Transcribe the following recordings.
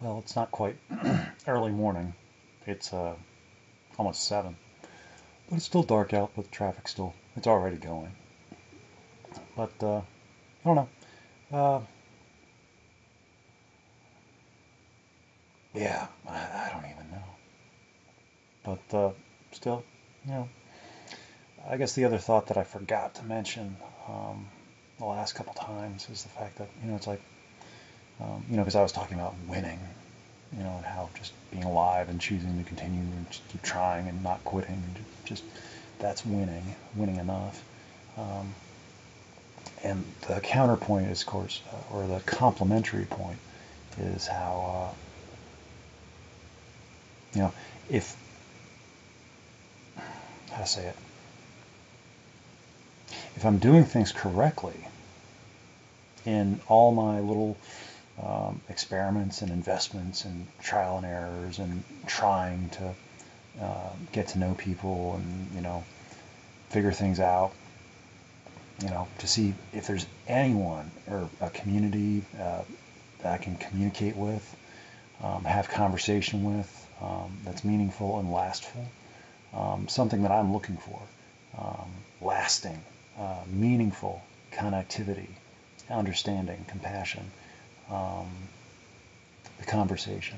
Well, it's not quite early morning. It's almost 7. But it's still dark out, but the traffic's still, it's already going. But I don't know. Uh, yeah, I don't even know. But still, you know, I guess the other thought that I forgot to mention um, the last couple times is the fact that, it's like, because I was talking about winning, and how just being alive and choosing to continue and just keep trying and not quitting, and just that's winning enough. Um, and the counterpoint is, of course, or the complementary point is how, you know, if, how to say it, if I'm doing things correctly in all my little experiments and investments and trial and errors and trying to get to know people and, figure things out, to see if there's anyone or a community that I can communicate with, have conversation with, that's meaningful and lastful, something that I'm looking for, lasting, meaningful connectivity, understanding, compassion, um, the conversation,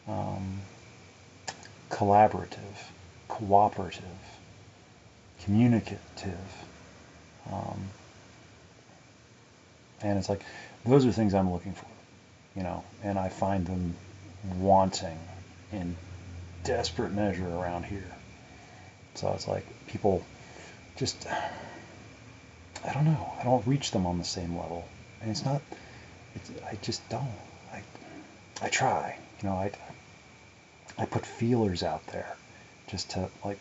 um, collaborative, cooperative, communicative, um, and it's like those are things I'm looking for, and I find them wanting in desperate measure around here. So it's like people just, I don't know, I don't reach them on the same level, and I just don't. I, I try, I put feelers out there just to like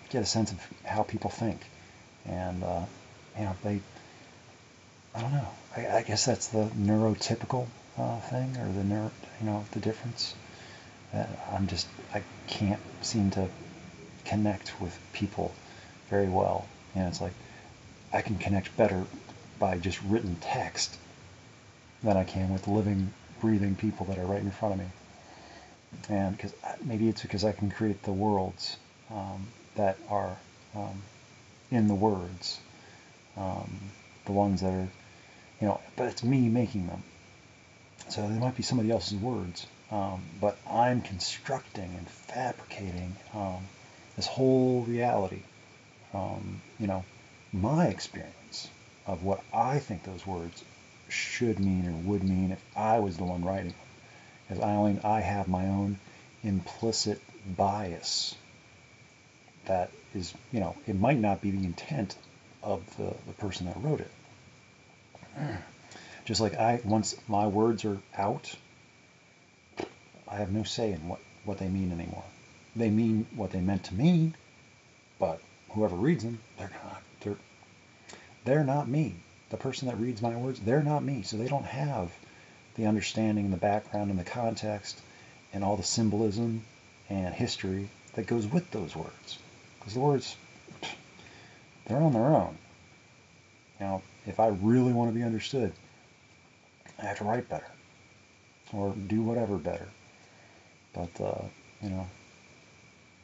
get a sense of how people think, and they, I don't know. I guess that's the neurotypical thing, or the difference. I can't seem to connect with people very well. And it's like I can connect better by just written text than I can with living, breathing people that are right in front of me. And because maybe it's because I can create the worlds that are um, in the words, um, the ones that are, but it's me making them. So they might be somebody else's words, but I'm constructing and fabricating this whole reality from, my experience of what I think those words should mean or would mean if I was the one writing them. Because I have my own implicit bias that is, it might not be the intent of the person that wrote it. Just like once my words are out, I have no say in what they mean anymore. They mean what they meant to mean, but whoever reads them, they're not me. The person that reads my words, they're not me. So they don't have the understanding, the background, and the context, and all the symbolism and history that goes with those words. Because the words, they're on their own. If I really want to be understood, I have to write better or do whatever better. But,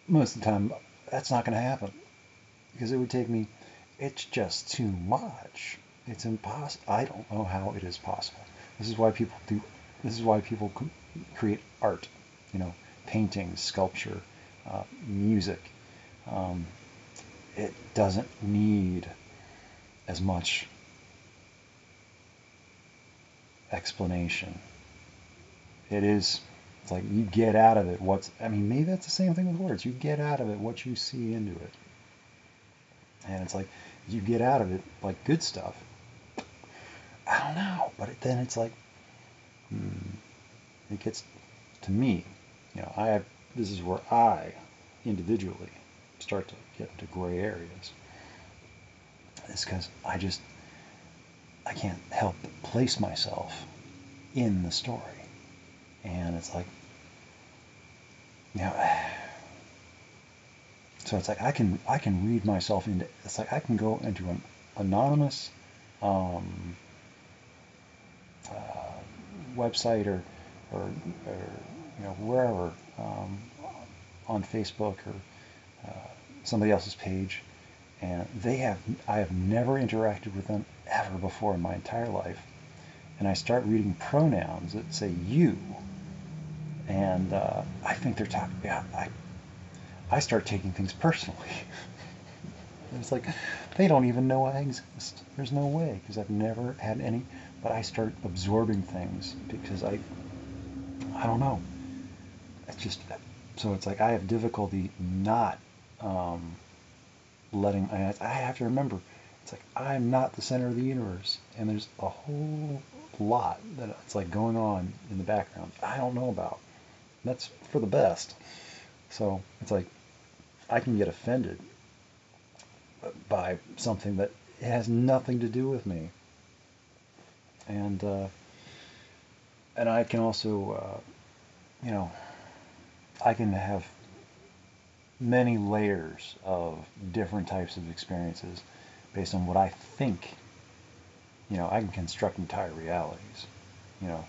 most of the time, that's not going to happen because it would take me, it's just too much. It's impossible. I don't know how it is possible. This is why people do, this is why people create art, paintings, sculpture, music. Um, it doesn't need as much explanation. It's like you get out of it maybe that's the same thing with words. You get out of it what you see into it. And it's like, you get out of it like good stuff. I don't know. But then it's like, it gets to me, this is where I individually start to get into gray areas. It's because I can't help but place myself in the story. And it's like, you know, so it's like I can read myself into, it's like I can go into an anonymous uh, website or or wherever, on Facebook or somebody else's page, and I have never interacted with them ever before in my entire life, and I start reading pronouns that say you, and I think they're talking. Yeah, I start taking things personally. It's like they don't even know I exist. There's no way, because I've never had any. But I start absorbing things because I don't know. It's just so it's like I have difficulty not letting. I have to remember. It's like I'm not the center of the universe, and there's a whole lot that it's like going on in the background I don't know about. That's for the best. So it's like I can get offended by something that has nothing to do with me, and I can also I can have many layers of different types of experiences based on what I think. I can construct entire realities, you know,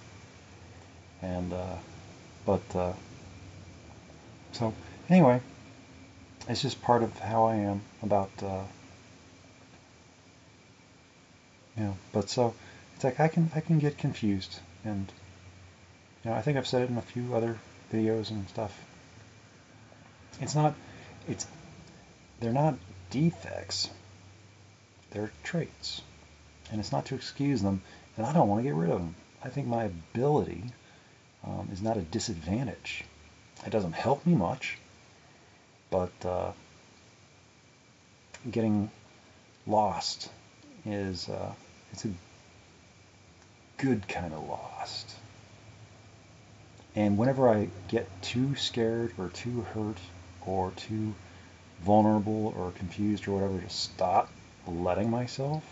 and but so anyway, it's just part of how I am about But so it's like I can get confused, and I think I've said it in a few other videos and stuff. It's not, it's they're not defects, they're traits, and it's not to excuse them, and I don't want to get rid of them. I think my ability is not a disadvantage. It doesn't help me much, but getting lost is it's a good kind of lost. And whenever I get too scared or too hurt or too vulnerable or confused or whatever to stop letting myself,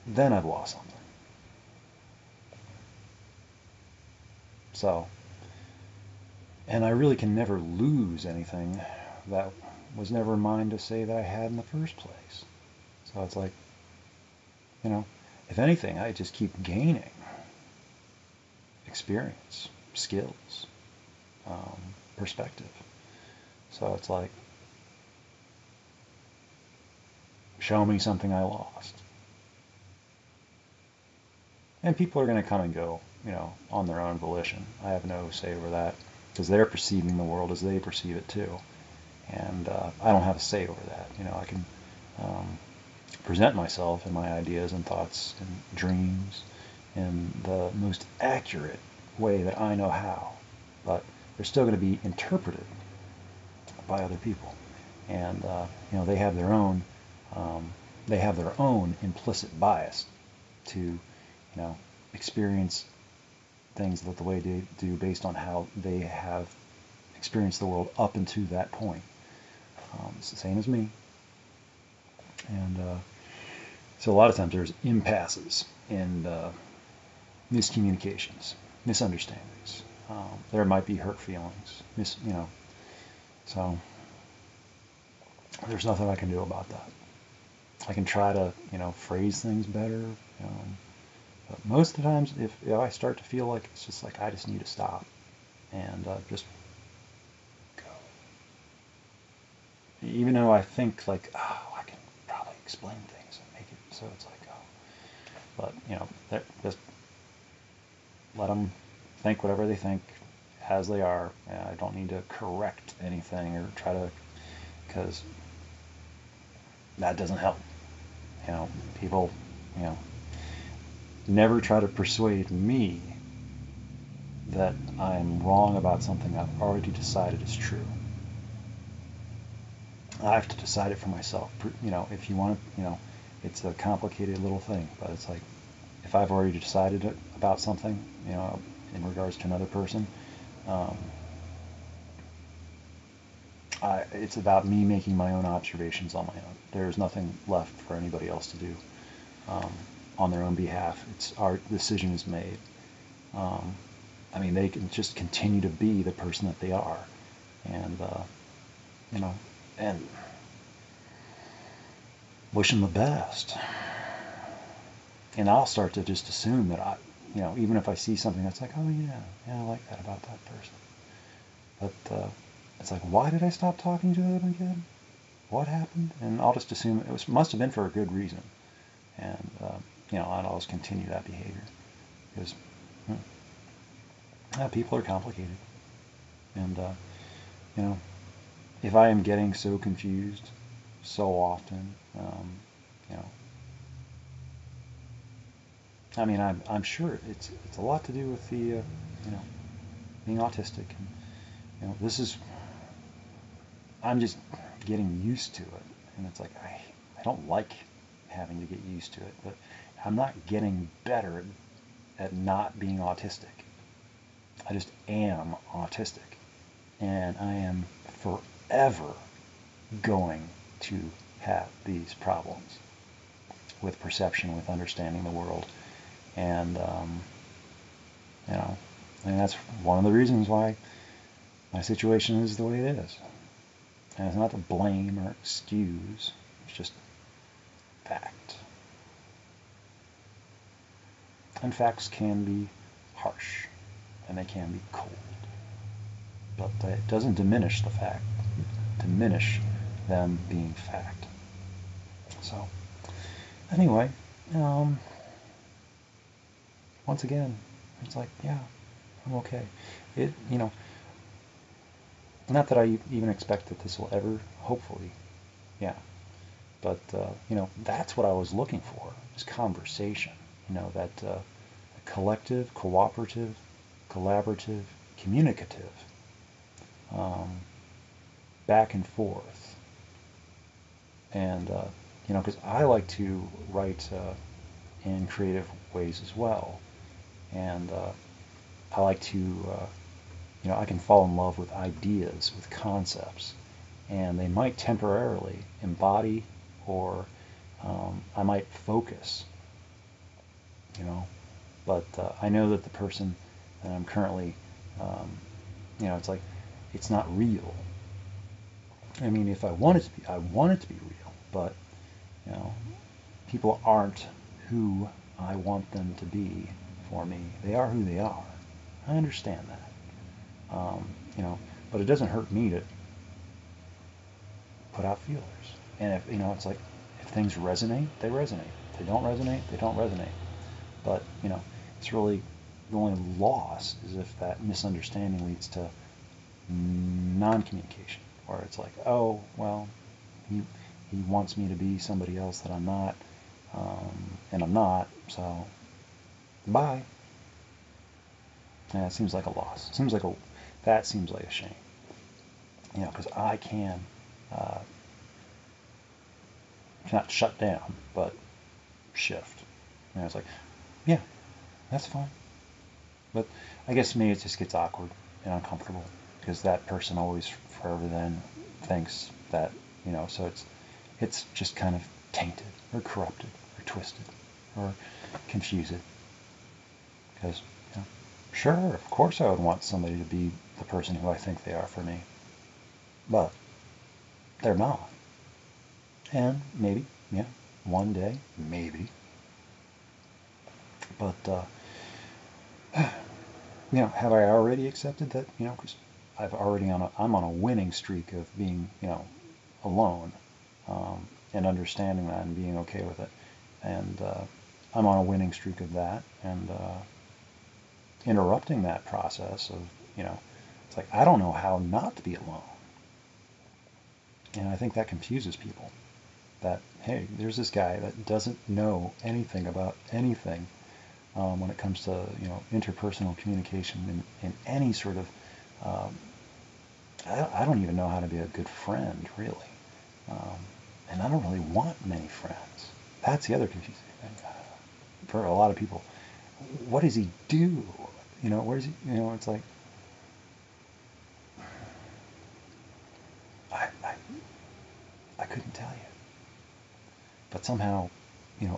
then I've lost something. So, and I really can never lose anything that was never mine to say that I had in the first place. So it's like, if anything, I just keep gaining experience, skills, perspective. So it's like, show me something I lost. And people are going to come and go, on their own volition. I have no say over that, because they're perceiving the world as they perceive it too. And I don't have a say over that. I can present myself and my ideas and thoughts and dreams in the most accurate way that I know how. But they're still going to be interpreted by other people. And, they have their own implicit bias to, experience things the way they do based on how they have experienced the world up into that point. It's the same as me. And so a lot of times there's impasses and miscommunications, misunderstandings. There might be hurt feelings, so there's nothing I can do about that. I can try to, phrase things better. But most of the times, if I start to feel like it's just like I just need to stop and just go, even though I think like, I can probably explain things and make it so it's like, but just let them think whatever they think as they are. I don't need to correct anything or try to, because that doesn't help. People, never try to persuade me that I'm wrong about something I've already decided is true. I have to decide it for myself. If you want to, it's a complicated little thing, but it's like, if I've already decided about something, in regards to another person, it's about me making my own observations on my own. There's nothing left for anybody else to do on their own behalf. Our decision is made. They can just continue to be the person that they are, and and wish them the best. And I'll start to just assume that even if I see something that's like, oh yeah, I like that about that person. But it's like, why did I stop talking to them again? What happened? And I'll just assume must have been for a good reason. And, I'd always continue that behavior. Because people are complicated. And, if I am getting so confused so often, I'm sure it's a lot to do with the, being autistic. And, I'm just getting used to it. And it's like, I don't like having to get used to it, but I'm not getting better at not being autistic. I just am autistic. And I am forever going to have these problems with perception, with understanding the world. And, and that's one of the reasons why my situation is the way it is. And it's not to blame or excuse, it's just fact. And facts can be harsh, and they can be cold. But it doesn't diminish the fact, diminish them being fact. So, anyway, once again, it's like, yeah, I'm okay. Not that I even expect that this will ever, hopefully, yeah. But, that's what I was looking for, is conversation. That collective, cooperative, collaborative, communicative, back and forth. And, because I like to write in creative ways as well. And I like to, I can fall in love with ideas, with concepts. And they might temporarily embody, or I might focus, but I know that the person that I'm currently, it's like, it's not real. I mean, if I want it to be, I want it to be real, but, people aren't who I want them to be for me. They are who they are. I understand that. But it doesn't hurt me to put out feelers. And if, it's like, if things resonate, they resonate. If they don't resonate, they don't resonate. But, it's really, the only loss is if that misunderstanding leads to non-communication, or it's like, oh, well, he wants me to be somebody else that I'm not, and I'm not, so bye. Yeah, it seems like a loss. That seems like a shame. Because I can not shut down, but shift. And it's like, yeah, that's fine. But I guess maybe it just gets awkward and uncomfortable, because that person always forever then thinks that, so it's just kind of tainted or corrupted or twisted or confused. Because, sure, of course I would want somebody to be the person who I think they are for me. But they're not. And maybe, one day, maybe. But, have I already accepted that, because I'm on a winning streak of being, alone, and understanding that and being okay with it. And I'm on a winning streak of that, and interrupting that process of, it's like, I don't know how not to be alone. And I think that confuses people. That, hey, there's this guy that doesn't know anything about anything when it comes to, interpersonal communication in any sort of, I don't even know how to be a good friend, really. And I don't really want many friends. That's the other confusing thing. For a lot of people, what does he do? Where's he, it's like, I couldn't tell you. But somehow,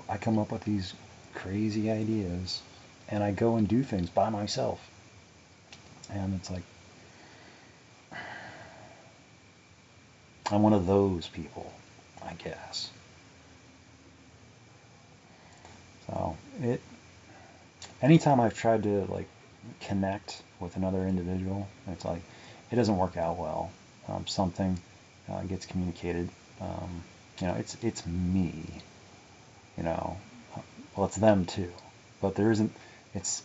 I come up with these crazy ideas, and I go and do things by myself. And it's like, I'm one of those people, I guess. So anytime I've tried to like connect with another individual, it's like it doesn't work out well. Something gets communicated. Um, it's me. You know, well, it's them too, but there isn't. It's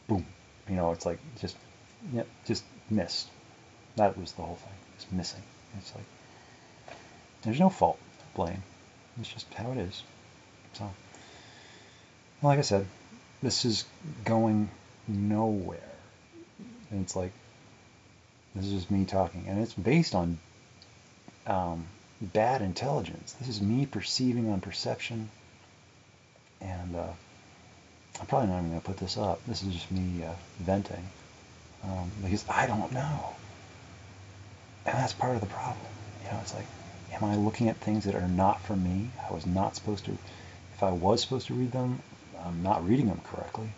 boom. It's like just yeah, just missed. That was the whole thing. It's missing. It's like there's no fault, blame. It's just how it is. So, like I said, this is going nowhere. And it's like this is just me talking, and it's based on bad intelligence. This is me perceiving on perception, and I'm probably not even going to put this up. This is just me venting because I don't know, and that's part of the problem. It's like, am I looking at things that are not for me? I was not supposed to. If I was supposed to read them, I'm not reading them correctly,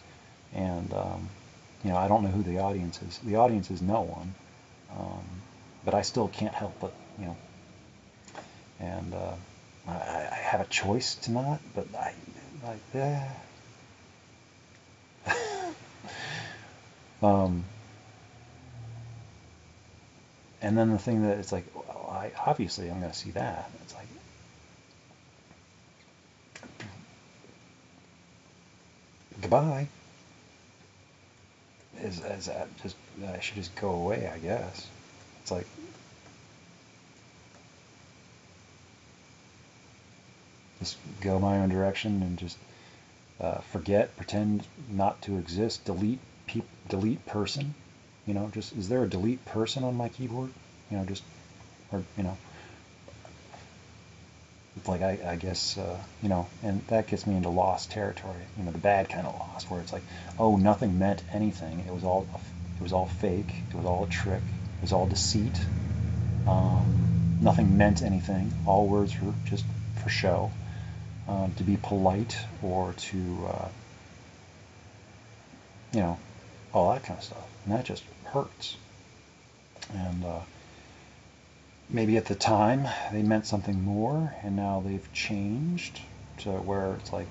and I don't know who the audience is. The audience is no one, but I still can't help but and I have a choice to not, but um, and then the thing that it's like, well, obviously I'm going to see that. It's like, goodbye. Is that just I should just go away? I guess it's like just go my own direction and just forget, pretend not to exist, delete person. Just is there a delete person on my keyboard? Just or it's like I guess and that gets me into lost territory. The bad kind of lost, where it's like, oh, nothing meant anything. It was all fake. It was all a trick. It was all deceit. Nothing meant anything. All words were just for show, to be polite or to all that kind of stuff, and that just hurts. And maybe at the time they meant something more, and now they've changed to where it's like,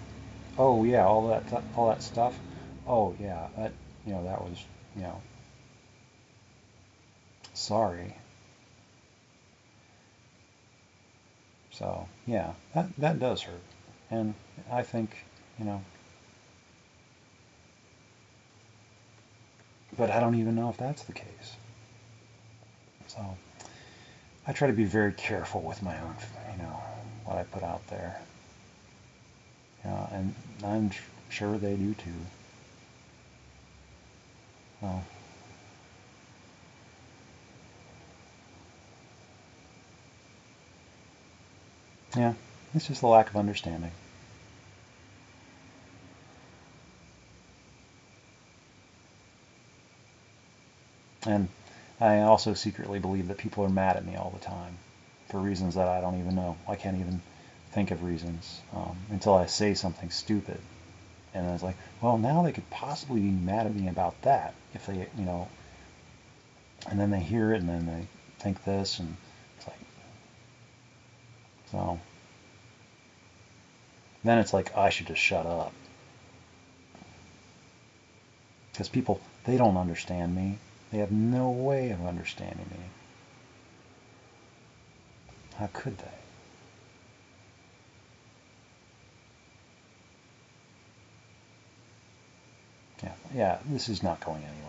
oh yeah, all that stuff. Oh yeah, that was you know sorry. So yeah, that does hurt, and I think you know, but I don't even know if that's the case. So I try to be very careful with my own, what I put out there. And I'm sure they do too. So, yeah, it's just a lack of understanding. And I also secretly believe that people are mad at me all the time for reasons that I don't even know. I can't even think of reasons until I say something stupid. And it's like, well, now they could possibly be mad at me about that if they, and then they hear it and then they think this, and it's like, so then it's like I should just shut up because people, they don't understand me. They have no way of understanding me. How could they? Yeah, this is not going anywhere.